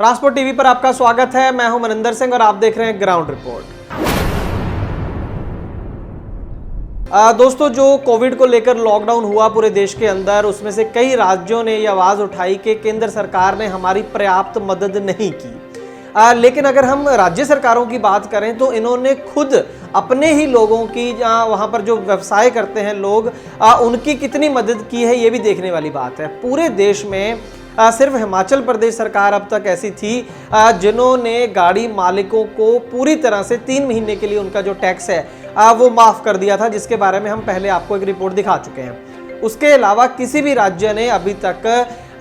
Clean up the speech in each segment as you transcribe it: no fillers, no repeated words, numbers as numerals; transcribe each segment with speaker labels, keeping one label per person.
Speaker 1: Transport TV पर आपका स्वागत है। मैं हूं मनिंदर सिंह और आप देख रहे हैं ग्राउंड रिपोर्ट। दोस्तों, जो कोविड को लेकर लॉकडाउन हुआ पूरे देश के अंदर, उसमें से कई राज्यों ने ये आवाज उठाई कि केंद्र सरकार ने हमारी पर्याप्त मदद नहीं की। लेकिन अगर हम राज्य सरकारों की बात करें तो इन्होंने खुद अपने ही लोगों की, वहाँ पर जो व्यवसाय करते हैं लोग, उनकी कितनी मदद की है, ये भी देखने वाली बात है। पूरे देश में सिर्फ हिमाचल प्रदेश सरकार अब तक ऐसी थी जिन्होंने गाड़ी मालिकों को पूरी तरह से 3 महीने के लिए उनका जो टैक्स है वो माफ़ कर दिया था, जिसके बारे में हम पहले आपको एक रिपोर्ट दिखा चुके हैं। उसके अलावा किसी भी राज्य ने अभी तक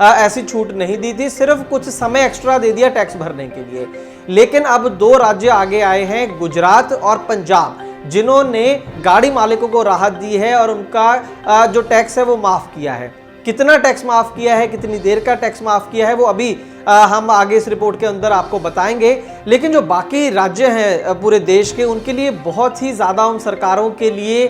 Speaker 1: ऐसी छूट नहीं दी थी, सिर्फ कुछ समय एक्स्ट्रा दे दिया टैक्स भरने के लिए। लेकिन अब 2 राज्य आगे आए हैं, गुजरात और पंजाब, जिन्होंने गाड़ी मालिकों को राहत दी है और उनका जो टैक्स है वो माफ़ किया है। कितना टैक्स माफ़ किया है, कितनी देर का टैक्स माफ़ किया है, वो अभी हम आगे इस रिपोर्ट के अंदर आपको बताएंगे। लेकिन जो बाकी राज्य हैं पूरे देश के, उनके लिए बहुत ही ज़्यादा, उन सरकारों के लिए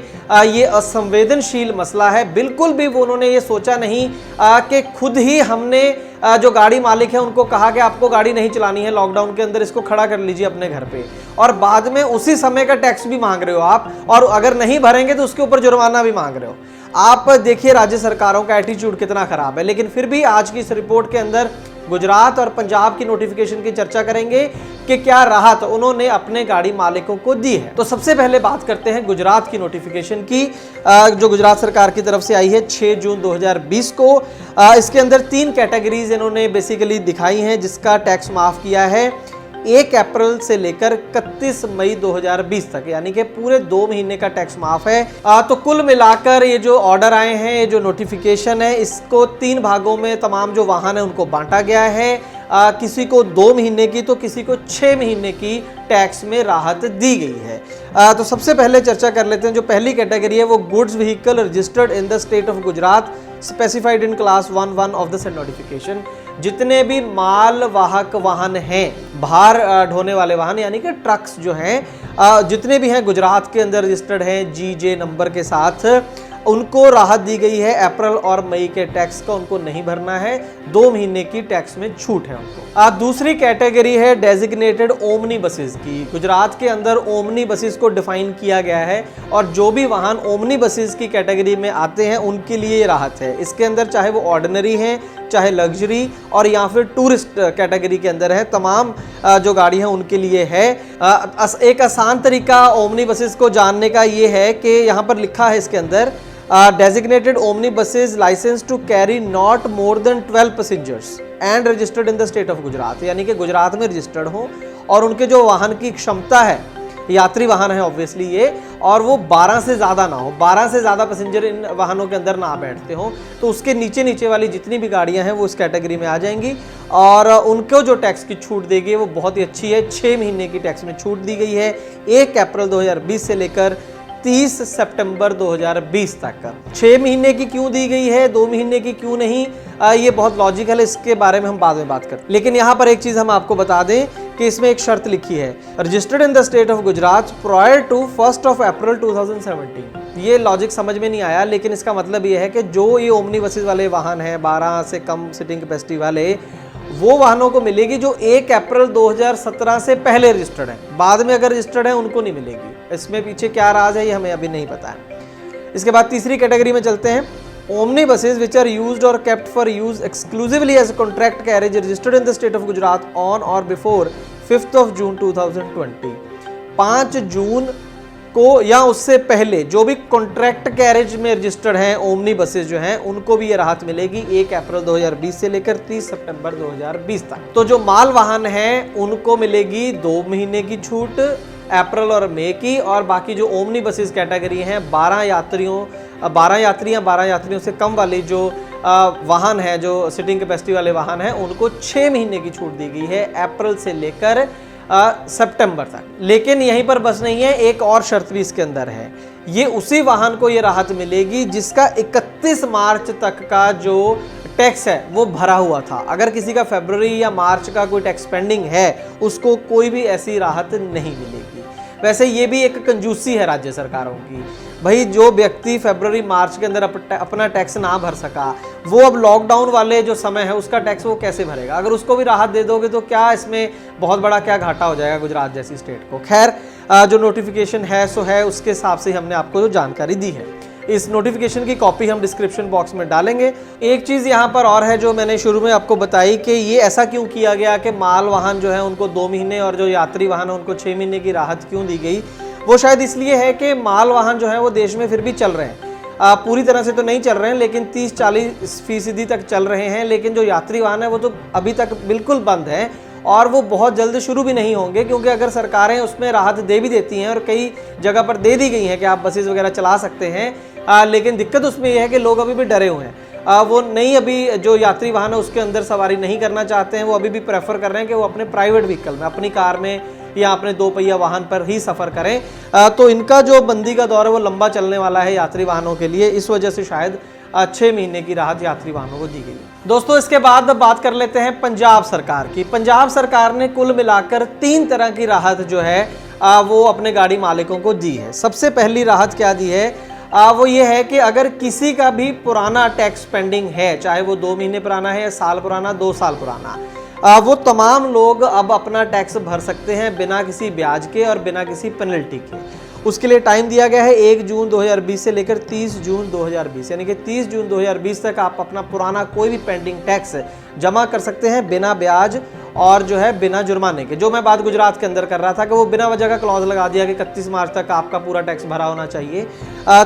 Speaker 1: ये असंवेदनशील मसला है। बिल्कुल भी वो उन्होंने ये सोचा नहीं कि खुद ही हमने जो गाड़ी मालिक है उनको कहा कि आपको गाड़ी नहीं चलानी है लॉकडाउन के अंदर, इसको खड़ा कर लीजिए अपने घर पे, और बाद में उसी समय का टैक्स भी मांग रहे हो आप, और अगर नहीं भरेंगे तो उसके ऊपर जुर्माना भी मांग रहे हो। आप देखिए राज्य सरकारों का एटीट्यूड कितना खराब है। लेकिन फिर भी आज की इस रिपोर्ट के अंदर गुजरात और पंजाब की नोटिफिकेशन की चर्चा करेंगे कि क्या राहत उन्होंने अपने गाड़ी मालिकों को दी है। तो सबसे पहले बात करते हैं गुजरात की नोटिफिकेशन की, जो गुजरात सरकार की तरफ से आई है 6 जून 2020 को। इसके अंदर 3 कैटेगरीज इन्होंने बेसिकली दिखाई हैं जिसका टैक्स माफ किया है 1 अप्रैल से लेकर 31 मई 2020 तक, यानी कि पूरे 2 महीने का टैक्स माफ है। तो कुल मिलाकर ये जो ऑर्डर आए हैं, ये जो नोटिफिकेशन है, इसको 3 भागों में तमाम जो वाहन है उनको बांटा गया है। किसी को 2 महीने की तो किसी को 6 महीने की टैक्स में राहत दी गई है। तो सबसे पहले चर्चा कर लेते हैं। जो पहली कैटेगरी है वो goods vehicle registered in the state of Gujarat specified in class 1(1) of the said notification. जितने भी माल वाहक वाहन हैं, भार ढोने वाले वाहन, यानी कि ट्रक्स जो हैं, जितने भी हैं गुजरात के अंदर रजिस्टर्ड हैं GJ नंबर के साथ, उनको राहत दी गई है। अप्रैल और मई के टैक्स का उनको नहीं भरना है, 2 महीने की टैक्स में छूट है उनको। दूसरी कैटेगरी है डेजिग्नेटेड ओमनी बसेस की। गुजरात के अंदर ओमनी बसेस को डिफाइन किया गया है और जो भी वाहन ओमनी बसेस की कैटेगरी में आते हैं उनके लिए ये राहत है। इसके अंदर चाहे वो ऑर्डिनरी हैं, चाहे लग्जरी और या फिर टूरिस्ट कैटेगरी के अंदर है, तमाम जो गाड़ी हैं उनके लिए है। एक आसान तरीका ओमनी बसेस को जानने का ये है कि यहाँ पर लिखा है इसके अंदर designated omni buses licensed to carry not more than 12 passengers and registered in the state of Gujarat, यानी कि गुजरात में रजिस्टर्ड हो और उनके जो वाहन की क्षमता है, यात्री वाहन है ऑब्वियसली ये, और वो 12 से ज़्यादा ना हो, 12 से ज़्यादा पैसेंजर इन वाहनों के अंदर ना बैठते हो, तो उसके नीचे वाली जितनी भी गाड़ियां हैं वो इस कैटेगरी में आ जाएंगी। और उनको जो टैक्स की छूट देगी वो बहुत ही अच्छी है। 6 महीने की टैक्स में छूट दी गई है 1 अप्रैल 2020 से लेकर 30 सितंबर 2020 तक। 6 महीने की क्यों दी गई है, 2 महीने की क्यों नहीं, ये बहुत लॉजिकल है, इसके बारे में हम बाद में बात करते हैं। लेकिन यहाँ पर एक चीज़ हम आपको बता दें कि इसमें एक शर्त लिखी है, registered in the state of Gujarat prior to 1 April 2017। ये लॉजिक समझ में नहीं आया, लेकिन इसका मतलब ये है कि जो ये ओमनी बसेस वाले वाहन हैं, 12 से कम सीटिंग कैपेसिटी वाले, वो वाहनों को मिलेगी जो 1 अप्रैल 2017 से पहले रजिस्टर्ड है। बाद में अगर रजिस्टर्ड है उनको नहीं मिलेगी। इसमें पीछे क्या राज है ये हमें अभी नहीं पता है। इसके बाद तीसरी कैटेगरी में चलते हैं। Omni buses which are used और kept for use exclusively as contract carriage registered in the state of Gujarat on और बिफोर 5 जून 2020। 5 जून को या उससे पहले जो भी कॉन्ट्रैक्ट कैरेज में रजिस्टर्ड हैं ओमनी बसेस जो हैं, उनको भी ये राहत मिलेगी 1 अप्रैल 2020 से लेकर 30 सितंबर 2020 तक। तो जो माल वाहन हैं उनको मिलेगी 2 महीने की छूट अप्रैल और मई की, और बाकी जो ओमनी बसेस कैटेगरी हैं 12 यात्रियों से कम वाली जो वाहन है, जो सिटिंग कैपेसिटी वाले वाहन हैं, उनको 6 महीने की छूट दी गई है अप्रैल से लेकर सितंबर तक। लेकिन यहीं पर बस नहीं है, एक और शर्त भी इसके अंदर है। ये उसी वाहन को ये राहत मिलेगी जिसका 31 मार्च तक का जो टैक्स है वो भरा हुआ था। अगर किसी का फरवरी या मार्च का कोई टैक्स पेंडिंग है, उसको कोई भी ऐसी राहत नहीं मिलेगी। वैसे ये भी एक कंजूसी है राज्य सरकारों की। भाई जो व्यक्ति फरवरी मार्च के अंदर अपना टैक्स ना भर सका, वो अब लॉकडाउन वाले जो समय है उसका टैक्स वो कैसे भरेगा? अगर उसको भी राहत दे दोगे तो क्या इसमें बहुत बड़ा क्या घाटा हो जाएगा गुजरात जैसी स्टेट को। खैर जो नोटिफिकेशन है सो है, उसके हिसाब से हमने आपको जो जानकारी दी है। इस नोटिफिकेशन की कॉपी हम डिस्क्रिप्शन बॉक्स में डालेंगे। एक चीज़ यहाँ पर और है जो मैंने शुरू में आपको बताई कि ये ऐसा क्यों किया गया कि माल वाहन जो है उनको 2 महीने और जो यात्री वाहन है उनको 6 महीने की राहत क्यों दी गई। वो शायद इसलिए है कि माल वाहन जो है वो देश में फिर भी चल रहे हैं, पूरी तरह से तो नहीं चल रहे हैं लेकिन 30-40% तक चल रहे हैं। लेकिन जो यात्री वाहन है वो तो अभी तक बिल्कुल बंद है और वो बहुत जल्द शुरू भी नहीं होंगे, क्योंकि अगर सरकारें उसमें राहत दे भी देती हैं और कई जगह पर दे दी गई हैं कि आप बसेस वगैरह चला सकते हैं, लेकिन दिक्कत उसमें यह है कि लोग अभी भी डरे हुए हैं। वो नहीं, अभी जो यात्री वाहन है उसके अंदर सवारी नहीं करना चाहते हैं। वो अभी भी प्रेफर कर रहे हैं कि वो अपने प्राइवेट व्हीकल में, अपनी कार में या अपने 2 पहिया वाहन पर ही सफ़र करें। तो इनका जो बंदी का दौर है वो लंबा चलने वाला है यात्री वाहनों के लिए, इस वजह से शायद 6 महीने की राहत यात्री वाहनों को दी गई है। दोस्तों इसके बाद बात कर लेते हैं पंजाब सरकार की। पंजाब सरकार ने कुल मिलाकर 3 तरह की राहत जो है वो अपने गाड़ी मालिकों को दी है। सबसे पहली राहत क्या दी है, वो ये है कि अगर किसी का भी पुराना टैक्स पेंडिंग है, चाहे वो 2 महीने पुराना है या साल पुराना, 2 साल पुराना, वो तमाम लोग अब अपना टैक्स भर सकते हैं बिना किसी ब्याज के और बिना किसी पेनल्टी के। उसके लिए टाइम दिया गया है 1 जून 2020 से लेकर 30 जून 2020, यानी कि 30 जून 2020 तक आप अपना पुराना कोई भी पेंडिंग टैक्स जमा कर सकते हैं बिना ब्याज और जो है बिना जुर्माने के। जो मैं बात गुजरात के अंदर कर रहा था कि वो बिना वजह का क्लॉज लगा दिया कि 31 मार्च तक आपका पूरा टैक्स भरा होना चाहिए।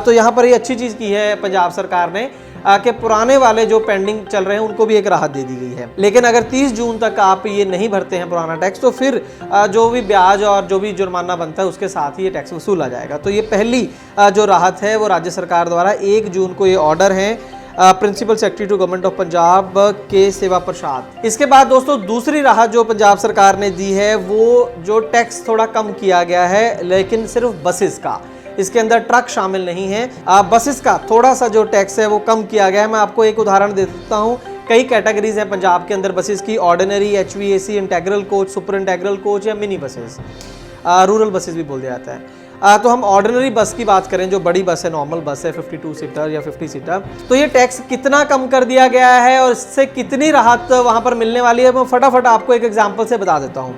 Speaker 1: तो यहाँ पर ये अच्छी चीज़ की है पंजाब सरकार ने कि पुराने वाले जो पेंडिंग चल रहे हैं उनको भी एक राहत दे दी गई है। लेकिन अगर 30 जून तक आप ये नहीं भरते हैं पुराना टैक्स, तो फिर जो भी ब्याज और जो भी जुर्माना बनता है उसके साथ ही ये टैक्स वसूला जाएगा। तो ये पहली जो राहत है वो राज्य सरकार द्वारा 1 जून को ये ऑर्डर है principal secretary to government of Punjab के सेवा प्रसाद। इसके बाद दोस्तों दूसरी राहत जो पंजाब सरकार ने दी है वो जो टैक्स थोड़ा कम किया गया है, लेकिन सिर्फ बसेस का, इसके अंदर ट्रक शामिल नहीं है। बसेस का थोड़ा सा जो टैक्स है वो कम किया गया है। मैं आपको एक उदाहरण दे देता हूँ। कई कैटेगरीज हैं पंजाब के अंदर बसेस की, ordinary, HVAC, integral coach, super integral coach या मिनी बसेस, रूरल बसेस भी बोल दिया जाता है। तो हम ऑर्डिनरी बस की बात करें, जो बड़ी बस है, नॉर्मल बस है 52 सीटर या 50 सीटर, तो ये टैक्स कितना कम कर दिया गया है और इससे कितनी राहत वहाँ पर मिलने वाली है, मैं फटाफट आपको एक एग्जाम्पल से बता देता हूँ।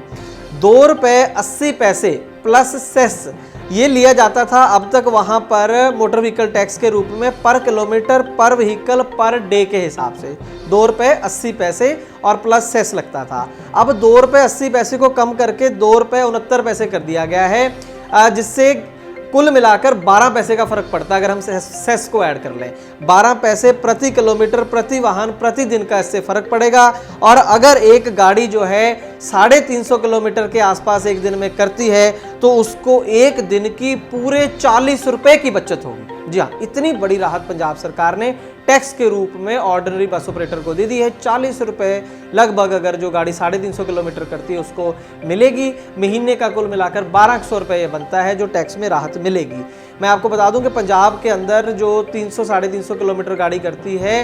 Speaker 1: 2 रुपये 80 पैसे प्लस सेस ये लिया जाता था अब तक वहाँ पर मोटर व्हीकल टैक्स के रूप में पर किलोमीटर, पर व्हीकल, पर डे के हिसाब से 2 रुपये 80 पैसे और प्लस सेस लगता था। अब 2 रुपये 80 पैसे को कम करके 2 रुपये 69 पैसे कर दिया गया है, जिससे कुल मिलाकर 12 पैसे का फर्क पड़ता है। अगर हम सेस को ऐड कर लें 12 पैसे प्रति किलोमीटर, प्रति वाहन, प्रति दिन का इससे फर्क पड़ेगा। और अगर एक गाड़ी जो है 350 किलोमीटर के आसपास एक दिन में करती है तो उसको एक दिन की पूरे 40 रुपए की बचत होगी। जी हाँ, इतनी बड़ी राहत पंजाब सरकार ने टैक्स के रूप में ऑर्डिनरी बस ऑपरेटर को दे दी है। 40 रुपए लगभग अगर जो गाड़ी 350 किलोमीटर करती है उसको मिलेगी। महीने का कुल मिलाकर 1200 रुपये बनता है जो टैक्स में राहत मिलेगी। मैं आपको बता दूं कि पंजाब के अंदर जो 300-350 किलोमीटर गाड़ी करती है,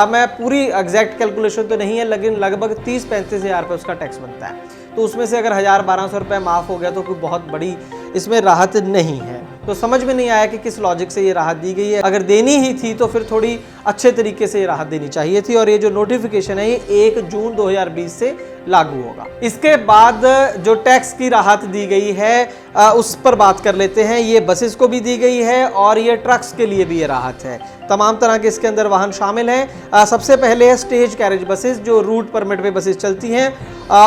Speaker 1: मैं पूरी एग्जैक्ट कैलकुलेशन तो नहीं है, लेकिन लगभग 30-35 हज़ार रुपये उसका टैक्स बनता है। तो उसमें से अगर 1000-1200 रुपये माफ़ हो गया तो कोई बहुत बड़ी इसमें राहत नहीं है। तो समझ में नहीं आया कि किस लॉजिक से ये राहत दी गई है। अगर देनी ही थी तो फिर थोड़ी अच्छे तरीके से ये राहत देनी चाहिए थी। और ये जो नोटिफिकेशन है ये 1 जून 2020 से लागू होगा। इसके बाद जो टैक्स की राहत दी गई है उस पर बात कर लेते हैं। ये बसेस को भी दी गई है और ये ट्रक्स के लिए भी ये राहत है। तमाम तरह के इसके अंदर वाहन शामिल हैं। सबसे पहले है स्टेज कैरेज बसेस, जो रूट परमिट पे बसेस चलती हैं।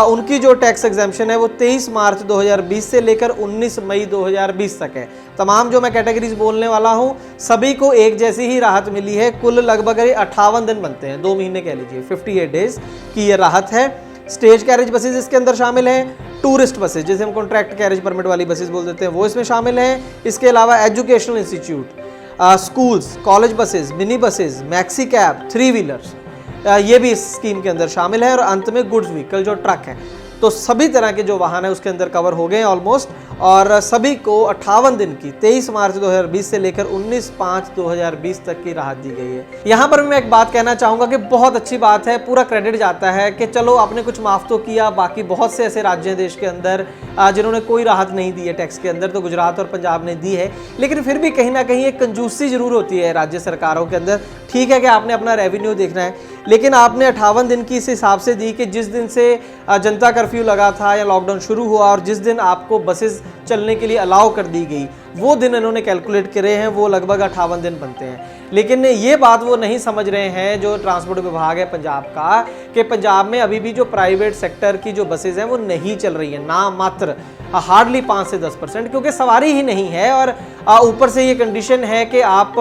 Speaker 1: उनकी जो टैक्स एग्जेम्पशन है वो 23 मार्च 2020 से लेकर 19 मई 2020 तक है। तमाम जो मैं कैटेगरीज बोलने वाला हूँ सभी को एक जैसी ही राहत मिली है। कुल लगभग 58 दिन बनते हैं, 2 महीने कह लीजिए, 58 डेज की ये राहत है। स्टेज कैरेज बसेस इसके अंदर शामिल हैं। टूरिस्ट बसेस, जैसे हम कॉन्ट्रैक्ट कैरेज परमिट वाली बसेस बोल देते हैं, वो इसमें शामिल हैं। इसके अलावा educational institute, schools, college buses, mini buses, maxi cab, 3 wheelers, ये भी इस स्कीम के अंदर शामिल है। और अंत में गुड्स व्हीकल जो ट्रक है। तो सभी तरह के जो वाहन है उसके अंदर कवर हो गए हैं ऑलमोस्ट। और सभी को 58 दिन की 23 मार्च 2020 से लेकर 19/5/2020 तक की राहत दी गई है। यहाँ पर मैं एक बात कहना चाहूँगा कि बहुत अच्छी बात है, पूरा क्रेडिट जाता है कि चलो आपने कुछ माफ़ तो किया। बाकी बहुत से ऐसे राज्य हैं देश के अंदर जिन्होंने कोई राहत नहीं दी है टैक्स के अंदर, तो गुजरात और पंजाब ने दी है। लेकिन फिर भी कहीं ना कहीं एक कंजूसी जरूर होती है राज्य सरकारों के अंदर। ठीक है कि आपने अपना रेवेन्यू देखना है, लेकिन आपने 58 दिन की इस हिसाब से दी कि जिस दिन से जनता कर्फ्यू लगा था या लॉकडाउन शुरू हुआ और जिस दिन आपको बसेस चलने के लिए अलाउ कर दी गई, वो दिन इन्होंने कैलकुलेट करे हैं, वो लगभग 58 दिन बनते हैं। लेकिन ये बात वो नहीं समझ रहे हैं जो ट्रांसपोर्ट विभाग है पंजाब का, कि पंजाब में अभी भी जो प्राइवेट सेक्टर की जो बसेज हैं वो नहीं चल रही है, ना मात्र हार्डली 5 से 10%, क्योंकि सवारी ही नहीं है। और ऊपर से ये कंडीशन है कि आप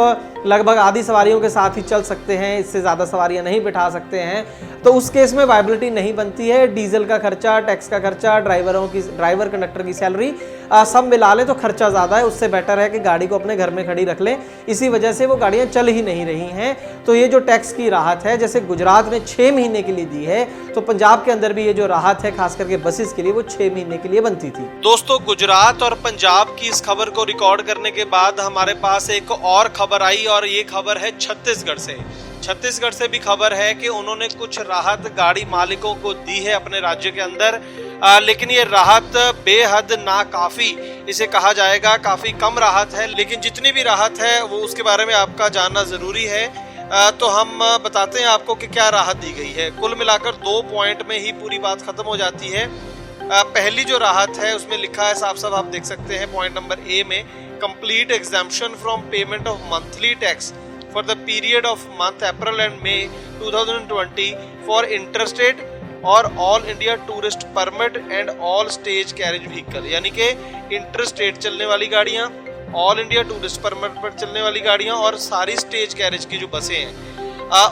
Speaker 1: लगभग आधी सवारियों के साथ ही चल सकते हैं, इससे ज़्यादा सवारियां नहीं बिठा सकते हैं। तो उस केस में वायबिलिटी नहीं बनती है। डीजल का खर्चा, टैक्स का खर्चा, ड्राइवर कंडक्टर की सैलरी सब मिला लें तो खर्चा ज़्यादा है। उससे बेटर है कि गाड़ी को अपने घर में खड़ी रख लें। इसी वजह से वो गाड़ियाँ चल ही नहीं रही हैं। तो ये जो टैक्स की राहत है, जैसे गुजरात ने 6 महीने के लिए दी है, तो पंजाब के अंदर भी ये जो राहत है खास करके बसेस के लिए, वो 6 महीने के लिए बनती थी।
Speaker 2: दोस्तों, गुजरात और पंजाब की इस खबर को रिकॉर्ड करने के बाद हमारे पास एक और खबर आई, और ये खबर है छत्तीसगढ़ से। छत्तीसगढ़ से भी खबर है कि उन्होंने कुछ राहत गाड़ी मालिकों को दी है अपने राज्य के अंदर, लेकिन ये राहत बेहद नाकाफी इसे कहा जाएगा, काफी कम राहत है। लेकिन जितनी भी राहत है वो उसके बारे में आपका जानना जरूरी है। तो हम बताते हैं आपको कि क्या राहत दी गई है। कुल मिलाकर 2 पॉइंट में ही पूरी बात खत्म हो जाती है। पहली जो राहत है उसमें लिखा है, साफ साफ आप देख सकते हैं पॉइंट नंबर ए में, complete exemption from payment of monthly tax for the period of month April and May 2020 for interstate और all India tourist permit and all stage carriage vehicle. यानी कि इंटरस्टेट चलने वाली गाड़ियां, ऑल इंडिया टूरिस्ट परमिट पर चलने वाली गाड़ियां और सारी स्टेज कैरेज की जो बसें हैं,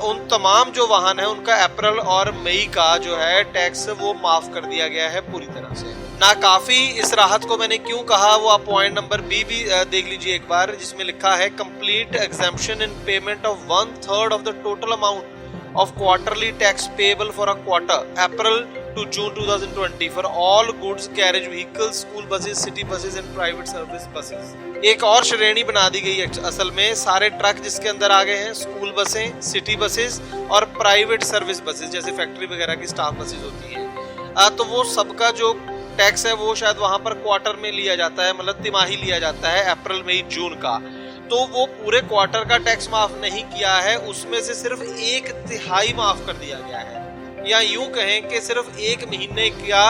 Speaker 2: उन तमाम जो वाहन है उनका अप्रैल और मई का जो है टैक्स वो माफ कर दिया गया है पूरी तरह से। ना काफी इस राहत को मैंने क्यों कहा वो आप पॉइंट नंबर बी भी देख लीजिए एक बार, जिसमें लिखा है complete exemption in payment of 1/3 of the total amount of quarterly tax payable for a quarter April to June 2020 for all goods carriage vehicles, school buses, city buses and private service buses। एक और श्रेणी बना दी गई है असल में, सारे truck जिसके अंदर आ गए हैं, स्कूल बसें, सिटी बसेस और प्राइवेट सर्विस बसेस जैसे फैक्ट्री वगैरह की स्टाफ बसेस होती हैं। तो वो सबका जो टैक्स है वो शायद वहां पर क्वार्टर में लिया जाता है, मतलब तिमाही लिया जाता है अप्रैल मई जून का। तो वो पूरे क्वार्टर का टैक्स माफ नहीं किया है, उसमें से सिर्फ 1/3 माफ कर दिया गया है, या यूं कहें कि सिर्फ 1 महीने का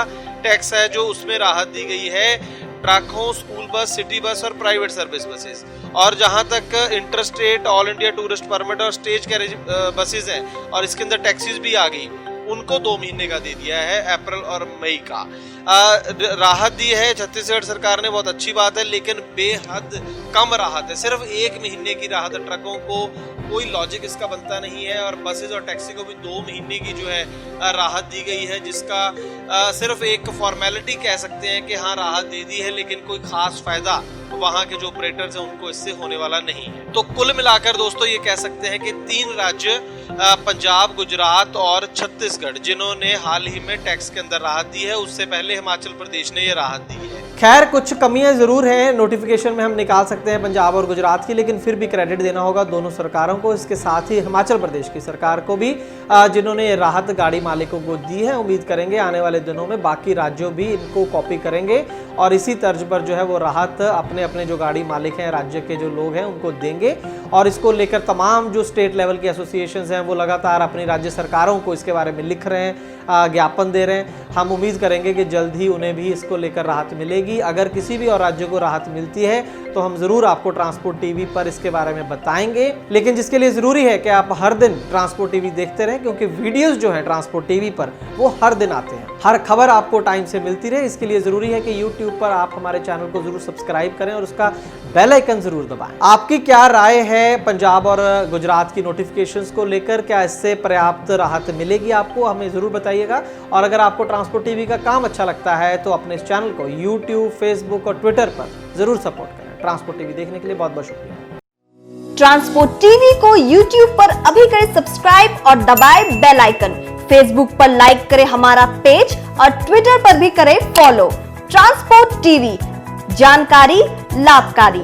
Speaker 2: टैक्स है जो उसमें राहत दी गई है ट्रक हो, स्कूल बस, सिटी बस और प्राइवेट सर्विस बसेस। और जहां तक interstate, all India tourist permit और स्टेज कैरेज बसेस हैं और इसके अंदर टैक्सीज भी आ गई, उनको 2 महीने का दे दिया है, अप्रैल और मई का। राहत दी है छत्तीसगढ़ सरकार ने, बहुत अच्छी बात है, लेकिन बेहद कम राहत है। सिर्फ 1 महीने की राहत है ट्रकों को, कोई लॉजिक इसका बनता नहीं है। और बसेस और टैक्सी को भी 2 महीने की जो है राहत दी गई है, जिसका सिर्फ एक फॉर्मेलिटी कह सकते हैं कि हाँ राहत दे दी है, लेकिन कोई खास फायदा वहाँ के जो ऑपरेटर्स हैं उनको इससे होने वाला नहीं है। तो कुल मिलाकर दोस्तों ये कह सकते हैं कि 3 राज्य पंजाब, गुजरात और छत्तीसगढ़ जिन्होंने हाल ही में टैक्स के अंदर राहत दी है, उससे पहले हिमाचल प्रदेश ने ये राहत दी है।
Speaker 1: खैर कुछ कमियां जरूर हैं, नोटिफिकेशन में हम निकाल सकते हैं पंजाब और गुजरात की, लेकिन फिर भी क्रेडिट देना होगा दोनों सरकारों को। इसके साथ ही हिमाचल प्रदेश की सरकार को भी, जिन्होंने ये राहत गाड़ी मालिकों को दी है। उम्मीद करेंगे आने वाले दिनों में बाकी राज्यों भी इनको कॉपी करेंगे और इसी तर्ज पर जो है वो राहत अपने अपने जो गाड़ी मालिक हैं, राज्य के जो लोग हैं उनको देंगे। और इसको लेकर तमाम जो स्टेट लेवल के एसोसिएशंस हैं वो लगातार अपनी राज्य सरकारों को इसके बारे में लिख रहे हैं, ज्ञापन दे रहे हैं। हम उम्मीद करेंगे कि जल्द ही उन्हें भी इसको लेकर राहत मिलेगी। अगर किसी भी और राज्य को राहत मिलती है तो हम जरूर आपको ट्रांसपोर्ट टीवी पर इसके बारे में बताएंगे, लेकिन जिसके लिए जरूरी है कि आप हर दिन ट्रांसपोर्ट टीवी देखते रहें, क्योंकि वीडियोस जो हैं ट्रांसपोर्ट टीवी पर वो हर दिन आते हैं, हर खबर आपको टाइम से मिलती रहे। इसके लिए जरूरी है कि यूट्यूब पर आप हमारे चैनल को जरूर सब्सक्राइब करें और उसका बेल आइकन जरूर दबाएं। आपकी क्या राय है पंजाब और गुजरात की नोटिफिकेशंस को लेकर? क्या इससे पर्याप्त राहत मिलेगी आपको? हमें जरूर बताइएगा। और अगर आपको ट्रांसपोर्ट टीवी का काम अच्छा लगता है तो अपने इस चैनल को यूट्यूब, फेसबुक और ट्विटर पर जरूर सपोर्ट करें। ट्रांसपोर्ट टीवी देखने के लिए बहुत बहुत शुक्रिया।
Speaker 3: ट्रांसपोर्ट टीवी को यूट्यूब पर अभी करें सब्सक्राइब और दबाएं बेल आइकन। फेसबुक पर लाइक करें हमारा पेज और ट्विटर पर भी करें फॉलो। ट्रांसपोर्ट टीवी, जानकारी लाभकारी।